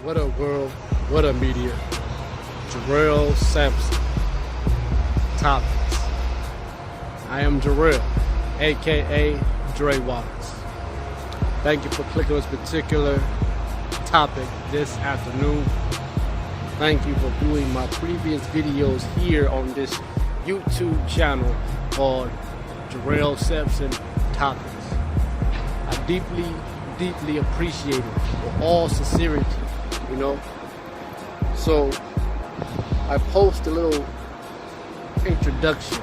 What a world, what a media. Jorel Sampson Topics. I am Jorel, aka Dre Watts. Thank you for clicking on this particular topic this afternoon. Thank you for viewing my previous videos here on this YouTube channel called Jorel Sampson Topics. I deeply appreciate it with all sincerity, you know. So I post a little introduction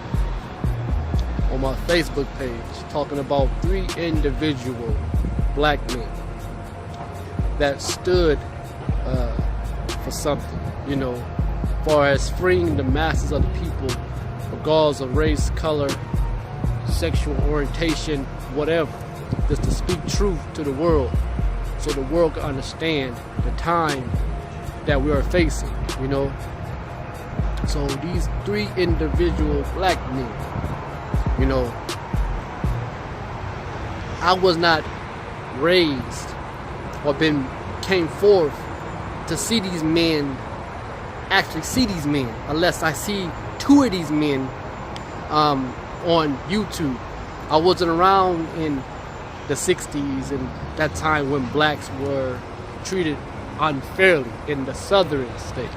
on my Facebook page talking about 3 individual black men that stood for something, you know, as far as freeing the masses of the people, regardless of race, color, sexual orientation, whatever, just to speak truth to the world so the world can understand the time that we are facing, you know. So these 3 individual black men, you know, I was not raised or came forth to see these men, actually see these men, unless I see 2 of these men on YouTube. I wasn't around in the 60s and that time when blacks were treated unfairly in the southern state.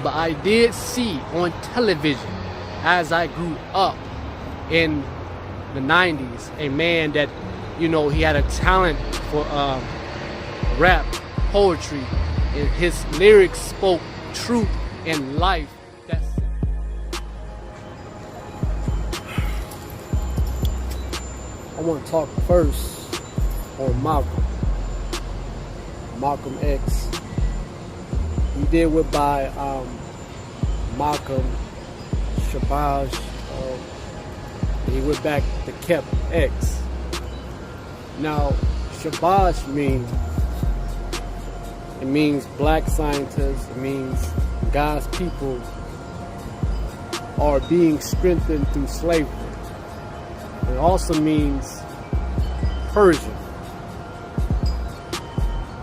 But I did see on television as I grew up in the 90s a man that, you know, he had a talent for rap, poetry, and his lyrics spoke truth and life. I want to talk first on Malcolm X. He did with by Malcolm Shabazz. He went back to Kep X. Now, Shabazz means black scientists. It means God's people are being strengthened through slavery. It also means Persian.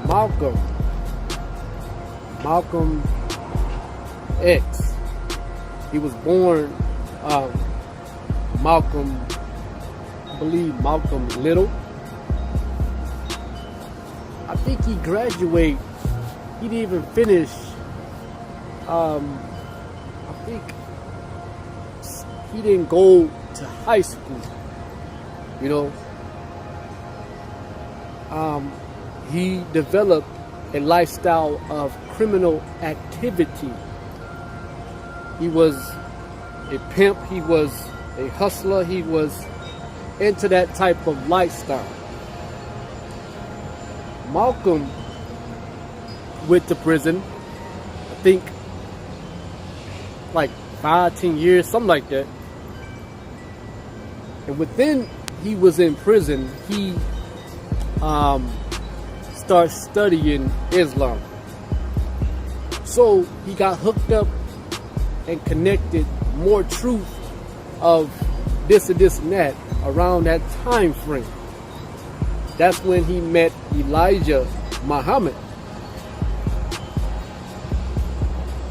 Malcolm X. He was born Malcolm Little. I think he graduated. He didn't even finish. I think he didn't go to high school. You know, he developed a lifestyle of criminal activity. He was a pimp, he was a hustler, he was into that type of lifestyle. Malcolm went to prison, I think like 5-10 years, something like that. And within he was in prison, he started studying Islam. So he got hooked up and connected more truth of this and this and that around that time frame. That's when he met Elijah Muhammad.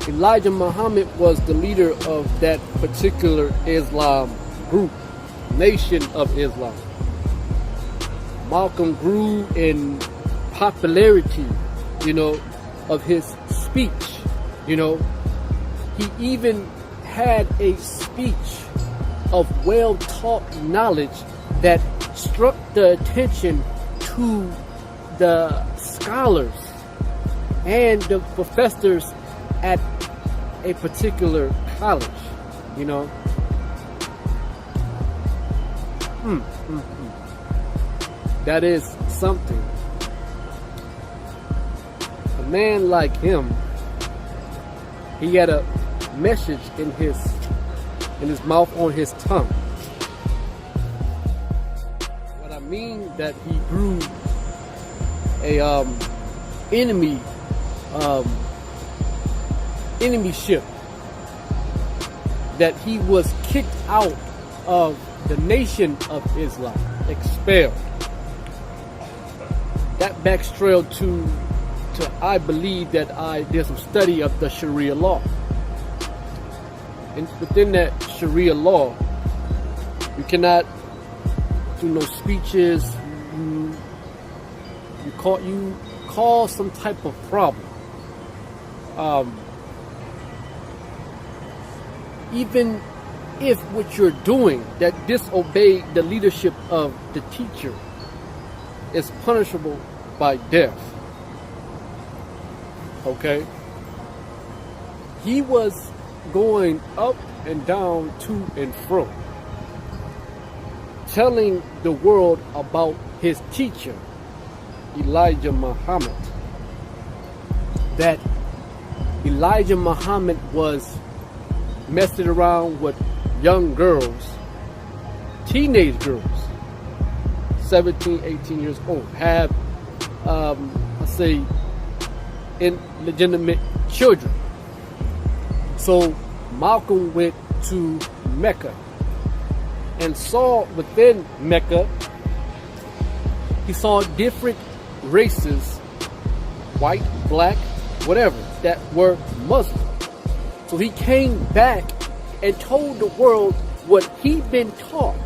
Elijah Muhammad was the leader of that particular Islam group, Nation of Islam. Malcolm grew in popularity, you know, of his speech. You know, he even had a speech of well-taught knowledge that struck the attention to the scholars and the professors at a particular college, you know. That is something. A man like him, he had a message in his mouth, on his tongue. What I mean that he grew a enemyship, that he was kicked out of the Nation of Islam, expelled. That backtrailed to I believe that I did some study of the Sharia law. And within that Sharia law, you cannot do no speeches. You cause some type of problem. Even if what you're doing that disobey the leadership of the teacher is punishable by death. Okay? He was going up and down, to and fro, telling the world about his teacher, Elijah Muhammad, that Elijah Muhammad was messing around with young girls, teenage girls, 17, 18 years old, have, let's say, illegitimate children. So Malcolm went to Mecca and saw within Mecca, he saw different races, white, black, whatever, that were Muslim. So he came back and told the world what he'd been taught,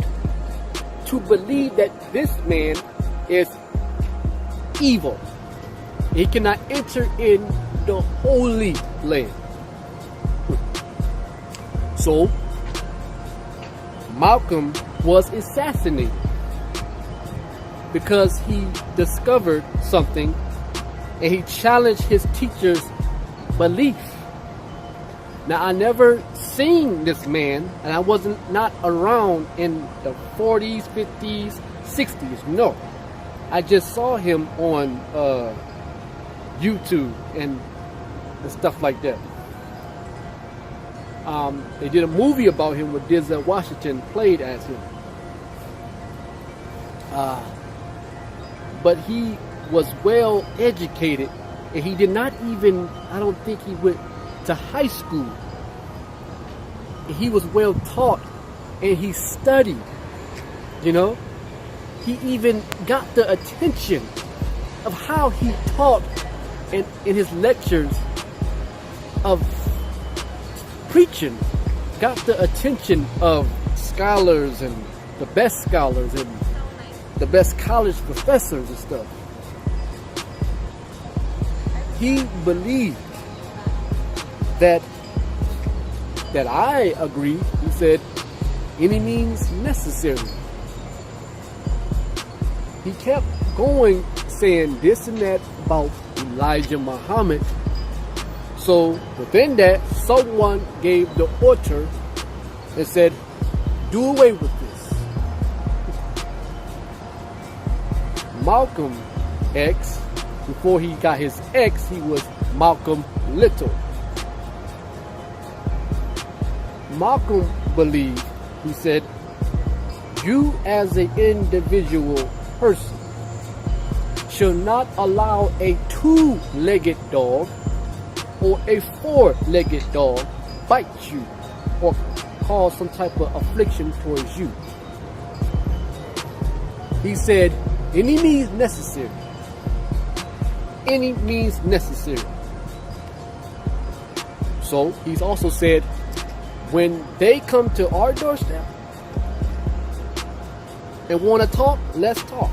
to believe that this man is evil. He cannot enter in the Holy Land. So Malcolm was assassinated because he discovered something and he challenged his teacher's belief. Now, I never seen this man, and I wasn't not around in the 40s, 50s, 60s. No, I just saw him on YouTube and stuff like that. They did a movie about him where Denzel Washington played as him. But he was well educated, and he did not even, I don't think he went to high school. He was well taught and he studied, you know. He even got the attention of how he taught in his lectures of preaching, got the attention of scholars and the best scholars and the best college professors and stuff. He believed that I agree. He said, any means necessary. He kept going saying this and that about Elijah Muhammad. So within that, someone gave the order and said, do away with this. Malcolm X, before he got his X, he was Malcolm Little. Malcolm believed, he said, you as an individual person shall not allow a two-legged dog or a four-legged dog bite you or cause some type of affliction towards you. He said, any means necessary. Any means necessary. So he's also said, when they come to our doorstep and want to talk, let's talk.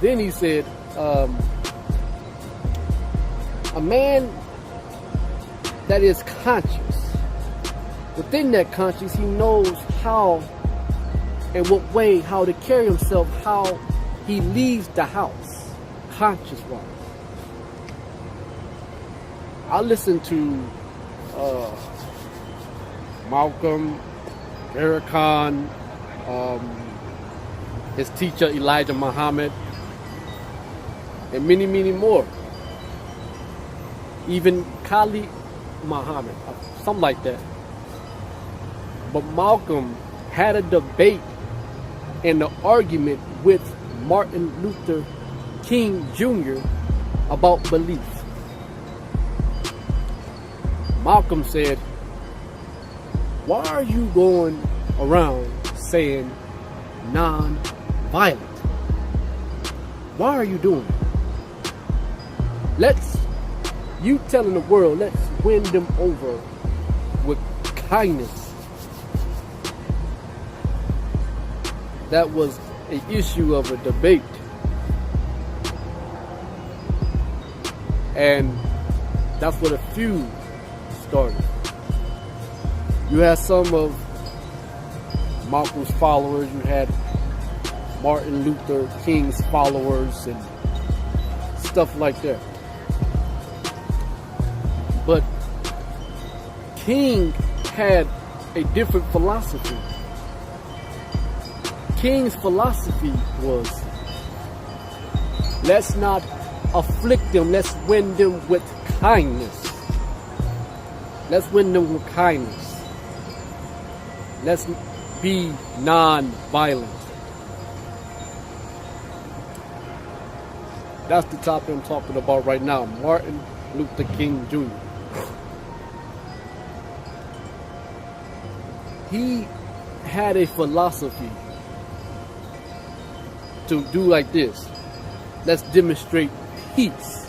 Then he said, a man that is conscious, within that conscience, he knows how and what way, how to carry himself, how he leaves the house, conscious-wise. I listened to Malcolm, Farrakhan, his teacher Elijah Muhammad, and many, many more. Even Khalid Muhammad, something like that. But Malcolm had a debate and an argument with Martin Luther King Jr. about belief. Malcolm said, why are you going around saying non-violent? Why are you doing it? You telling the world, let's win them over with kindness. That was an issue of a debate. And that's where the feud started. You had some of Malcolm's followers, you had Martin Luther King's followers and stuff like that. But King had a different philosophy. King's philosophy was, let's not afflict them, let's win them with kindness. Let's win them with kindness. Let's be non-violent. That's the topic I'm talking about right now. Martin Luther King Jr. He had a philosophy to do like this. Let's demonstrate peace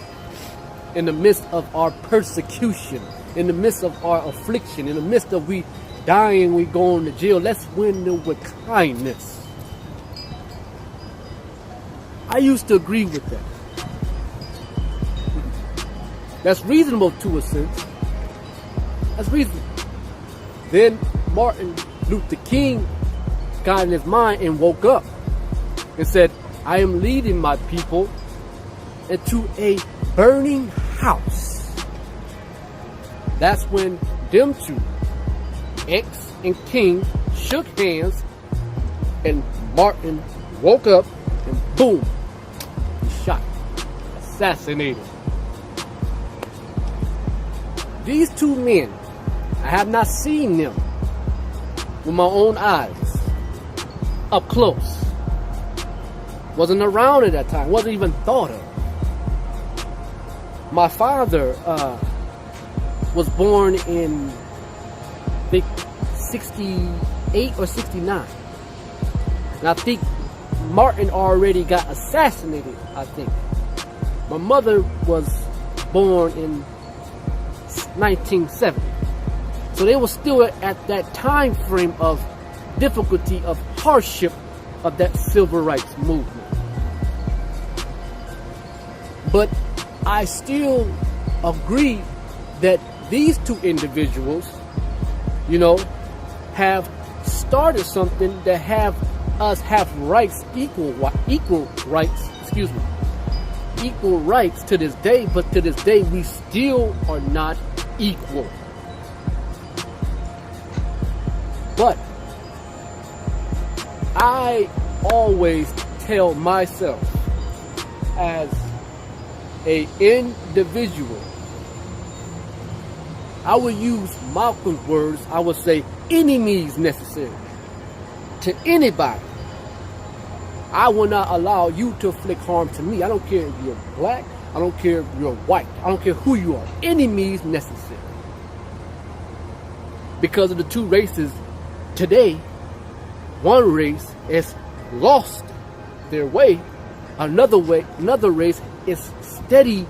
in the midst of our persecution, in the midst of our affliction, in the midst of we dying, we going to jail. Let's win them with kindness. I used to agree with that. That's reasonable to a sense. That's reasonable. Then Martin Luther King got in his mind and woke up and said, I am leading my people into a burning house. That's when them two, X and King, shook hands, and Martin woke up and boom, he shot, assassinated. These two men, I have not seen them with my own eyes, up close. Wasn't around at that time, wasn't even thought of. My father was born in, I think, 68 or 69. And I think Martin already got assassinated, I think. My mother was born in 1970. So they were still at that time frame of difficulty, of hardship of that civil rights movement. But I still agree that these two individuals, have started something that have us have rights, equal rights to this day, but to this day we still are not equal. But I always tell myself as an individual, I would use Malcolm's words, I would say, any means necessary to anybody. I will not allow you to inflict harm to me. I don't care if you're black, I don't care if you're white, I don't care who you are. Any means necessary. Because of the two races today, one race has lost their way, another race is steady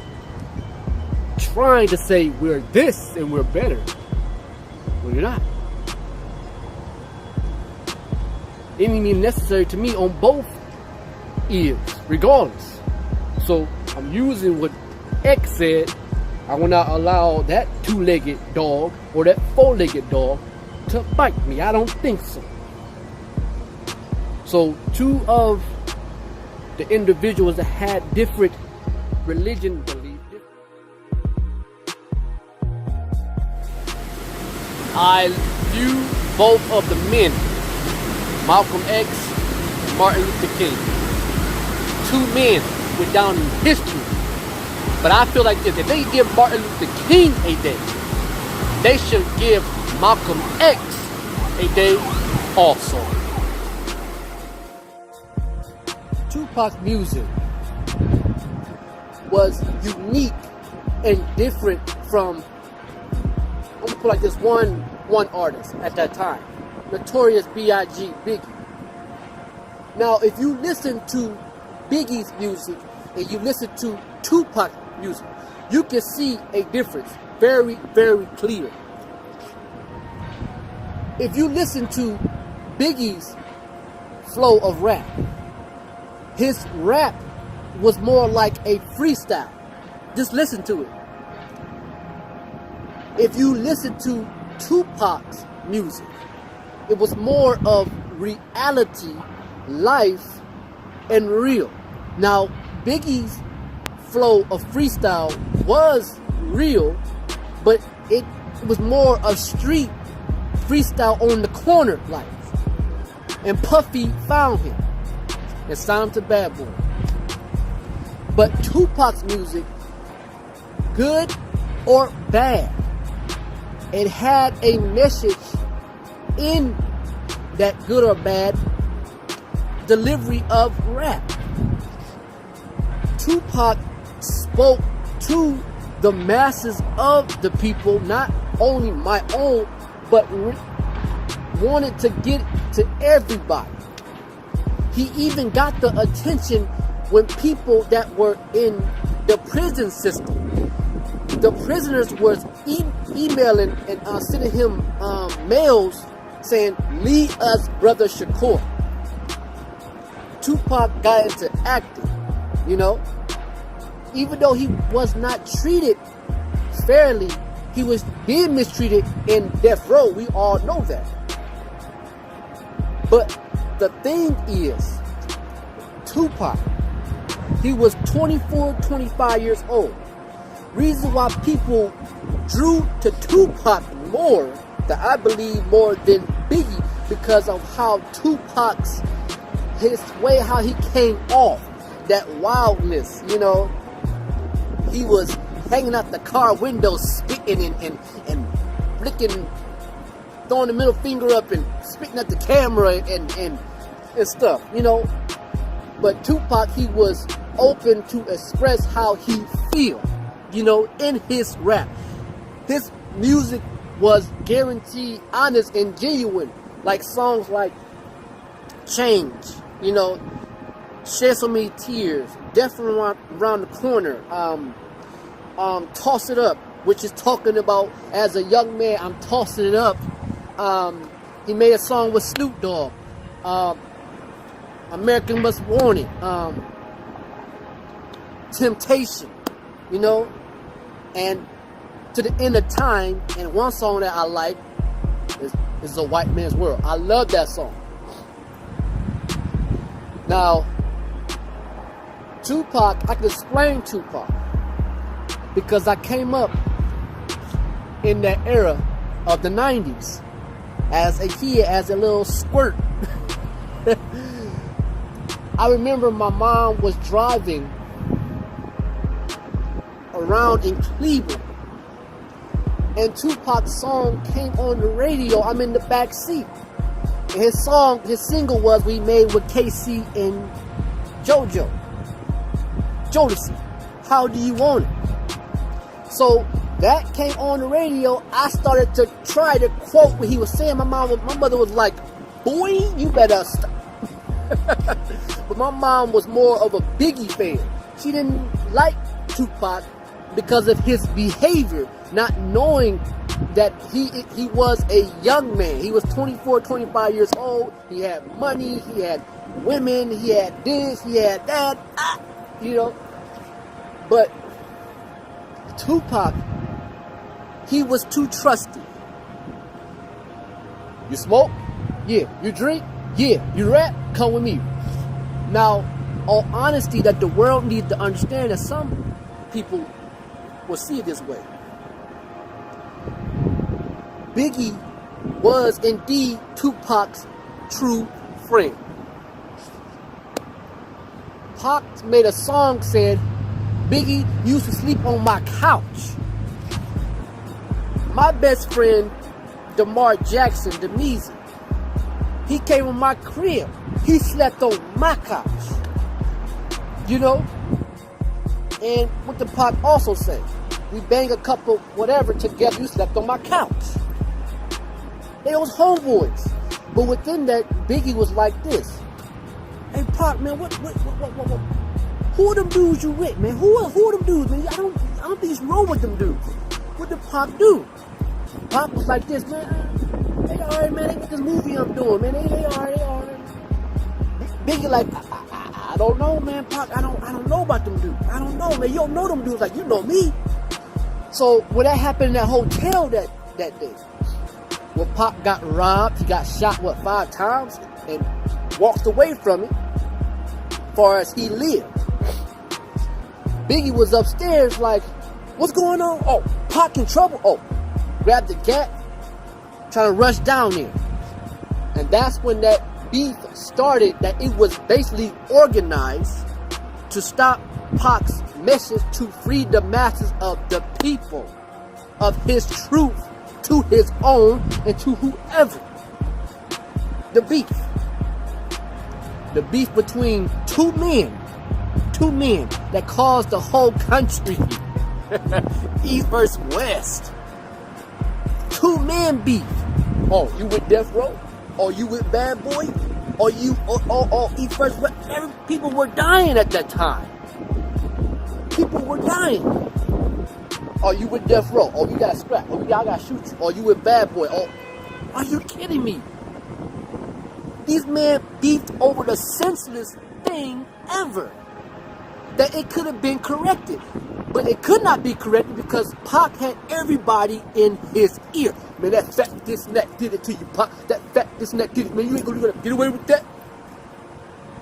trying to say we're this and we're better. Well, you're not. Any means necessary to me on both is, regardless. So I'm using what X said. I will not allow that two-legged dog or that four-legged dog to bite me. I don't think so. So two of the individuals that had different religion beliefs, I view both of the men, Malcolm X and Martin Luther King, two men went down in history. But I feel like this, if they give Martin Luther King a day, they should give Malcolm X a day also. Tupac's music was unique and different from, I'm gonna put like this, one artist at that time, Notorious B.I.G. Biggie. Now, if you listen to Biggie's music and you listen to Tupac's music, you can see a difference very, very clear. If you listen to Biggie's flow of rap, his rap was more like a freestyle. Just listen to it. If you listen to Tupac's music, it was more of reality, life, and real. Now, Biggie's flow of freestyle was real, but it was more of street freestyle on the corner life. And Puffy found him and signed him to Bad Boy. But Tupac's music, good or bad, it had a message in that good or bad delivery of rap. Tupac spoke to the masses of the people, not only my own, but wanted to get to everybody. He even got the attention when people that were in the prison system, the prisoners was emailing and sending him mails saying, "Lead us, Brother Shakur." Tupac got into acting, you know. Even though he was not treated fairly, he was being mistreated in death row. We all know that. But the thing is, Tupac, he was 24, 25 years old. Reason why people drew to Tupac more, that I believe more than Biggie, because of how Tupac's, his way how he came off, that wildness, you know. He was hanging out the car window, spitting and flicking, throwing the middle finger up and spitting at the camera and stuff, you know. But Tupac, he was open to express how he feel, you know, in his rap. His music was guaranteed honest and genuine, like songs like Change, you know, Shed So Many Tears, Death Around the Corner, Toss It Up, which is talking about as a young man, I'm tossing it up. He made a song with Snoop Dogg, American Must Want It, Temptation, you know, and To the End of Time. And one song that I like is A White Man's World. I love that song. Now, Tupac, I can explain Tupac because I came up in that era of the 90s as a kid, as a little squirt. I remember my mom was driving around in Cleveland and Tupac's song came on the radio. I'm in the back seat. And his single was We Made with KC and Jodeci. How Do You Want It? So that came on the radio. I started to try to quote what he was saying. My mother was like, "Boy, you better stop." But my mom was more of a Biggie fan. She didn't like Tupac because of his behavior, not knowing that he was a young man. He was 24, 25 years old. He had money, he had women, he had this, he had that, you know. But Tupac, he was too trusting. You smoke? Yeah. You drink? Yeah. You rap? Come with me. Now, all honesty, that the world needs to understand that some people will see it this way. Biggie was indeed Tupac's true friend. Pac made a song said, Biggie used to sleep on my couch. My best friend, DeMar Jackson, Demeasy, he came in my crib. He slept on my couch. You know? And what the Pac also said, we bang a couple whatever together, you slept on my couch. They was homeboys. But within that, Biggie was like this. Hey Pac, man, what? Who are them dudes you with, man? Who are them dudes, man? I don't think he's wrong with them dudes. What did Pac do? Pac was like this, man. They alright, man. They get this movie I'm doing, man. They alright. Biggie like, I don't know, man. Pac, I don't know about them dudes. I don't know, man. You don't know them dudes like you know me. So when that happened in that hotel that day, when Pac got robbed, he got shot 5 times and walked away from it. As far as he lived, Biggie was upstairs like, what's going on? Oh, Pac in trouble. Oh, grabbed the gat, trying to rush down there. And that's when that beef started, that it was basically organized to stop Pac's message to free the masses of the people, of his truth to his own and to whoever. The beef between two men that caused the whole country East versus West. 2 men beef. Oh, you with Death Row? Or you with Bad Boy? Or you or East versus West? People were dying at that time. People were dying. Or you with Death Row? Oh, you got scrapped. Oh, I gotta shoot you. Or you with Bad Boy? Oh, are you kidding me? These men beefed over the senseless thing ever. That it could have been corrected. But it could not be corrected because Pac had everybody in his ear. Man, that fat this and that did it to you, Pac. That fat this and that did it. Man, you ain't gonna get away with that.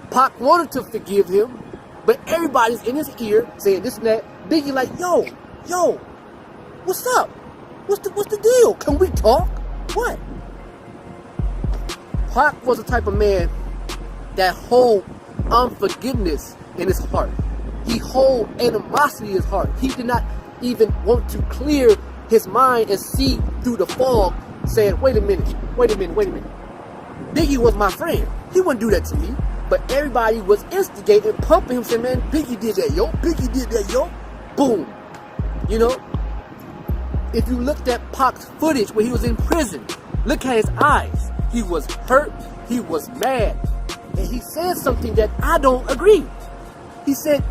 Pac wanted to forgive him, but everybody's in his ear saying this and that. Biggie like, yo, what's up? What's the deal? Can we talk? What? Pac was the type of man that hold unforgiveness in his heart. He hold animosity in his heart. He did not even want to clear his mind and see through the fog, saying, wait a minute. Biggie was my friend. He wouldn't do that to me. But everybody was instigating, pumping him, saying, man, Biggie did that, yo. Boom. You know? If you looked at Pac's footage when he was in prison, look at his eyes. He was hurt. He was mad. And he said something that I don't agree. He said,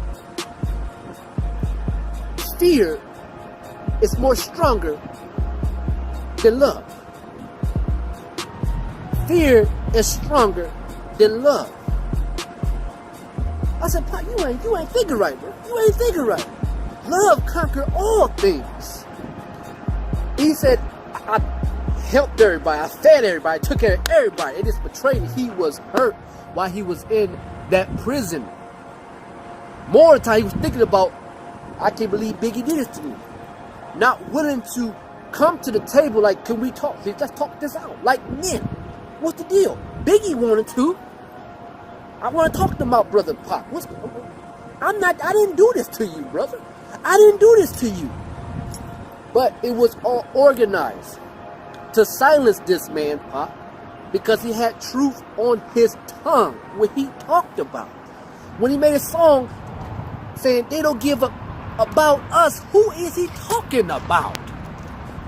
fear is more stronger than love. Fear is stronger than love. I said, Pac, you ain't thinking right, bro. You ain't thinking right. Love conquers all things. He said, I helped everybody, I fed everybody, took care of everybody. It just betrayed me. He was hurt while he was in that prison. More of the time he was thinking about, I can't believe Biggie did this to me. Not willing to come to the table like, can we talk? Let's talk this out. Like men. What's the deal? Biggie wanted to. I want to talk to my brother Pac. I didn't do this to you, brother. I didn't do this to you. But it was all organized to silence this man, Pac, because he had truth on his tongue when he talked about. When he made a song saying they don't give up about us, who is he talking about?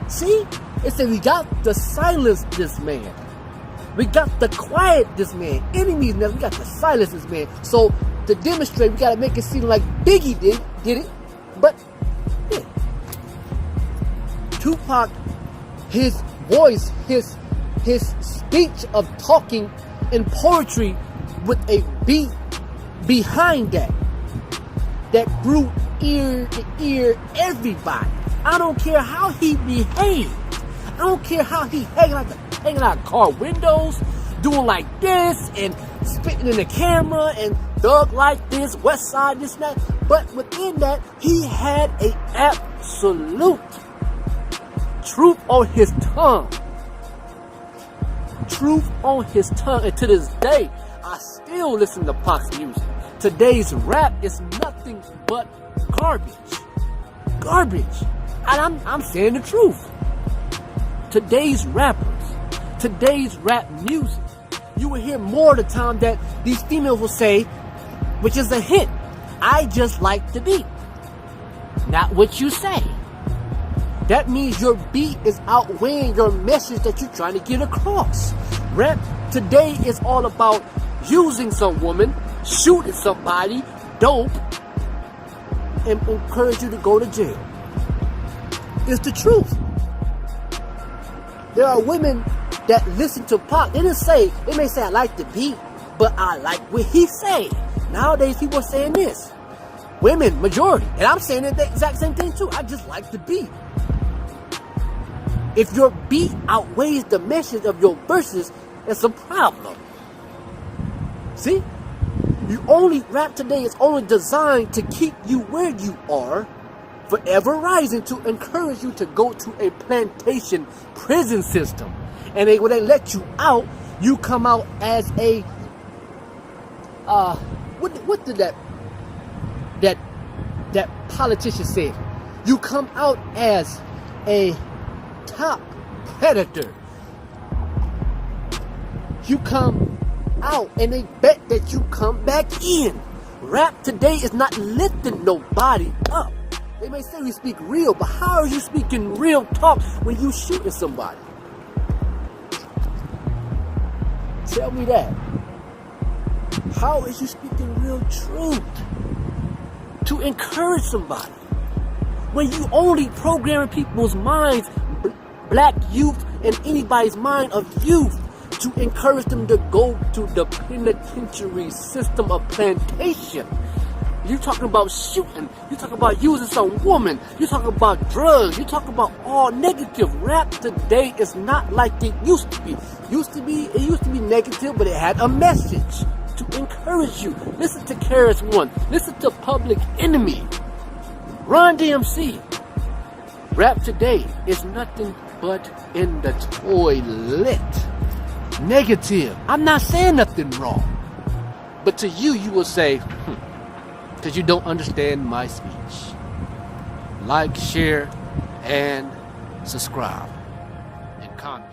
See? It said we got to silence this man. We got to quiet this man. Enemies never. We got to silence this man. So to demonstrate, we got to make it seem like Biggie did it. But yeah. Tupac, his voice, his speech of talking in poetry with a beat behind that grew ear to ear everybody. I don't care how he behaved. I don't care how he hanging out car windows, doing like this and spitting in the camera and thug like this, West Side this and that. But within that, he had a absolute truth on his tongue. Truth on his tongue. And to this day, I still listen to Pac's music. Today's rap is nothing but garbage. And I'm saying the truth. Today's rappers, today's rap music, you will hear more of the time that these females will say, which is a hint, I just like the beat. Not what you say. That means your beat is outweighing your message that you're trying to get across. Rap today is all about using some woman, shooting somebody, dope, and encourage you to go to jail. It's the truth. There are women that listen to Pac. They may say I like the beat, but I like what he say. Nowadays people are saying this. Women, majority. And I'm saying the exact same thing too. I just like the beat. If your beat outweighs the message of your verses, it's a problem. See? Rap today is only designed to keep you where you are, forever rising, to encourage you to go to a plantation prison system. And when they let you out, you come out as a what did that politician say? You come out as a top predator. You come out and they bet that you come back in. Rap today is not lifting nobody up. They may say we speak real, but how are you speaking real talk when you shooting somebody? Tell me that. How is you speaking real truth to encourage somebody when you only programming people's minds, black youth and anybody's mind of youth, to encourage them to go to the penitentiary system of plantation? You're talking about shooting. You're talking about using some woman. You're talking about drugs. You're talking about all negative. Rap today is not like it used to be. It used to be negative, but it had a message to encourage you. Listen to KRS One. Listen to Public Enemy. Run DMC. Rap today is nothing but in the toilet. Negative. I'm not saying nothing wrong. But to you, you will say, because you don't understand my speech. Like, share, and subscribe. And comment.